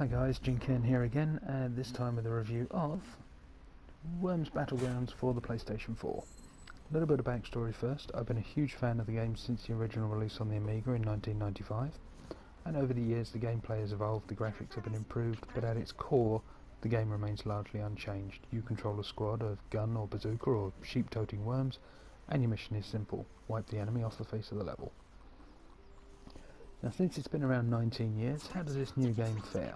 Hi guys, Jinken here again, and this time with a review of Worms Battlegrounds for the PlayStation 4. A little bit of backstory first. I've been a huge fan of the game since the original release on the Amiga in 1995, and over the years the gameplay has evolved, the graphics have been improved, but at its core the game remains largely unchanged. You control a squad of gun or bazooka or sheep-toting worms, and your mission is simple: wipe the enemy off the face of the level. Now, since it's been around 19 years, how does this new game fare?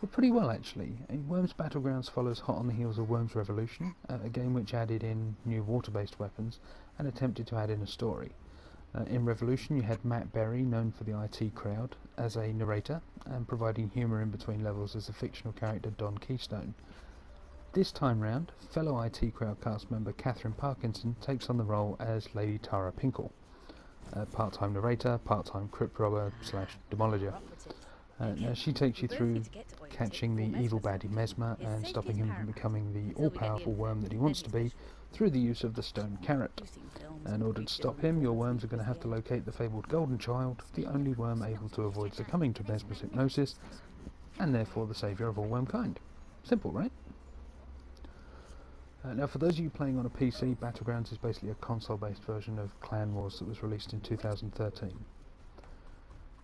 Well, pretty well actually. Worms Battlegrounds follows hot on the heels of Worms Revolution, a game which added in new water-based weapons and attempted to add in a story. In Revolution you had Matt Berry, known for the IT crowd, as a narrator and providing humour in between levels as the fictional character Don Keystone. This time round, fellow IT crowd cast member Catherine Parkinson takes on the role as Lady Tara Pinkle, part-time narrator, part-time crypt robber / demolisher. Now she takes you through catching the evil baddie Mesmer and stopping him from becoming the all-powerful worm that he wants to be through the use of the stone carrot. In order to stop him, your worms are going to have to locate the fabled golden child, the only worm able to avoid succumbing to Mesmer's hypnosis, and therefore the saviour of all wormkind. Simple, right? Now, for those of you playing on a PC, Battlegrounds is basically a console-based version of Clan Wars that was released in 2013.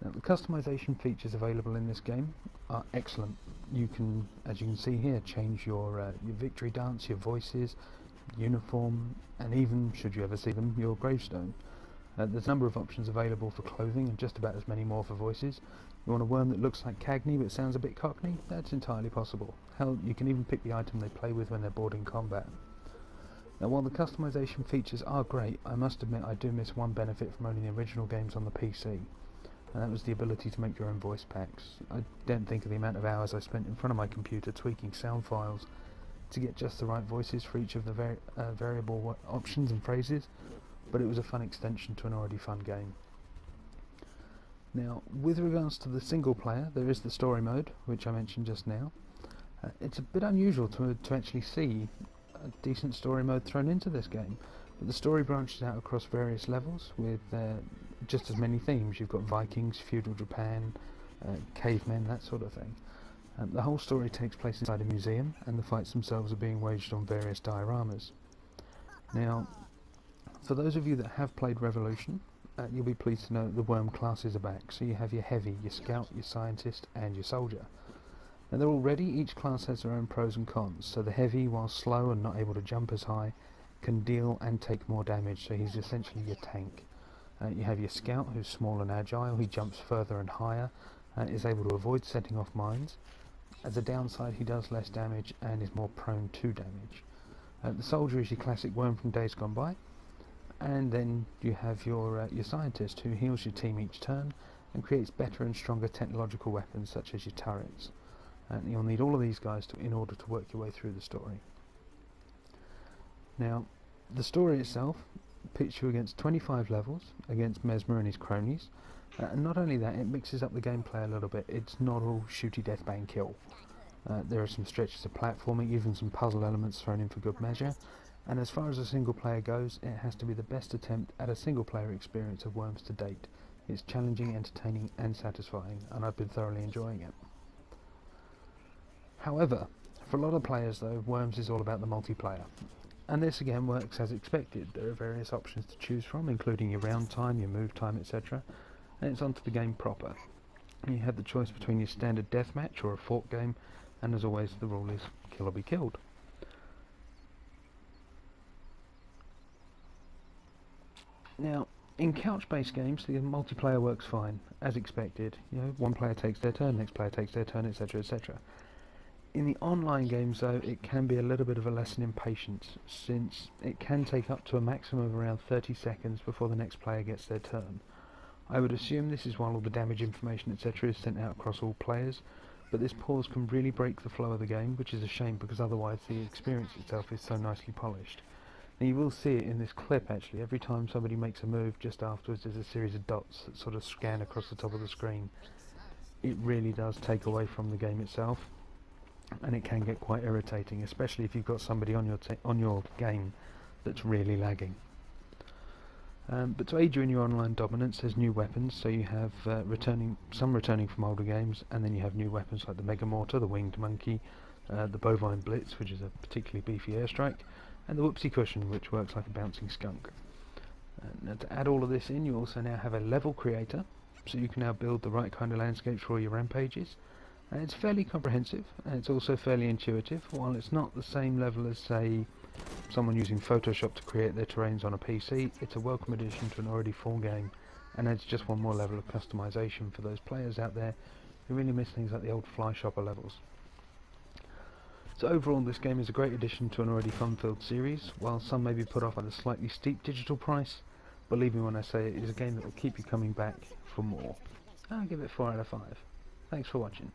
Now, the customization features available in this game are excellent. You can, as you can see here, change your victory dance, your voices, uniform, and even, should you ever see them, your gravestone. There's a number of options available for clothing and just about as many more for voices. You want a worm that looks like Cagney but sounds a bit cockney? That's entirely possible. Hell, you can even pick the item they play with when they're bored in combat. Now, while the customization features are great, I must admit I do miss one benefit from owning the original games on the PC, and that was the ability to make your own voice packs. I don't think of the amount of hours I spent in front of my computer tweaking sound files to get just the right voices for each of the variable options and phrases, but it was a fun extension to an already fun game. Now, with regards to the single player, there is the story mode, which I mentioned just now. It's a bit unusual to actually see a decent story mode thrown into this game, but the story branches out across various levels with just as many themes. You've got Vikings, feudal Japan, cavemen, that sort of thing. The whole story takes place inside a museum, and the fights themselves are being waged on various dioramas. Now, for those of you that have played Revolution, you'll be pleased to know that the worm classes are back. So you have your heavy, your scout, your scientist, and your soldier. Now they're all ready. Each class has their own pros and cons. So the heavy, while slow and not able to jump as high, can deal and take more damage, so he's essentially your tank. You have your scout, who's small and agile. He jumps further and higher, is able to avoid setting off mines. As a downside, he does less damage and is more prone to damage. The soldier is your classic worm from days gone by. And then you have your scientist, who heals your team each turn and creates better and stronger technological weapons such as your turrets. And you'll need all of these guys in order to work your way through the story. Now, the story itself pits you against 25 levels against Mesmer and his cronies, and not only that, it mixes up the gameplay a little bit. It's not all shooty death bang kill. There are some stretches of platforming, even some puzzle elements thrown in for good measure. And as far as a single player goes, it has to be the best attempt at a single player experience of Worms to date. It's challenging, entertaining and satisfying, and I've been thoroughly enjoying it. However, for a lot of players though, Worms is all about the multiplayer. And this again works as expected. There are various options to choose from, including your round time, your move time, etc. And it's onto the game proper. You have the choice between your standard deathmatch or a fort game, and as always the rule is kill or be killed. Now, in couch-based games, the multiplayer works fine, as expected. You know, one player takes their turn, next player takes their turn, etc., etc. In the online games, though, it can be a little bit of a lesson in patience, since it can take up to a maximum of around 30 seconds before the next player gets their turn. I would assume this is while all the damage information, etc., is sent out across all players, but this pause can really break the flow of the game, which is a shame because otherwise the experience itself is so nicely polished. Now, you will see it in this clip actually. Every time somebody makes a move, just afterwards there's a series of dots that sort of scan across the top of the screen. It really does take away from the game itself, and it can get quite irritating, especially if you've got somebody on your game that's really lagging. But to aid you in your online dominance, there's new weapons, so you have some returning from older games, and then you have new weapons like the Mega Mortar, the Winged Monkey, the Bovine Blitz, which is a particularly beefy airstrike, and the Whoopsie Cushion, which works like a bouncing skunk. Now to add all of this in, you also now have a level creator, so you can now build the right kind of landscapes for all your rampages. And it's fairly comprehensive, and it's also fairly intuitive. While it's not the same level as, say, someone using Photoshop to create their terrains on a PC, it's a welcome addition to an already full game, and adds just one more level of customization for those players out there who really miss things like the old Fly Shopper levels. So overall, this game is a great addition to an already fun-filled series. While some may be put off by the slightly steep digital price, believe me when I say it is a game that will keep you coming back for more. I'll give it 4 out of 5. Thanks for watching.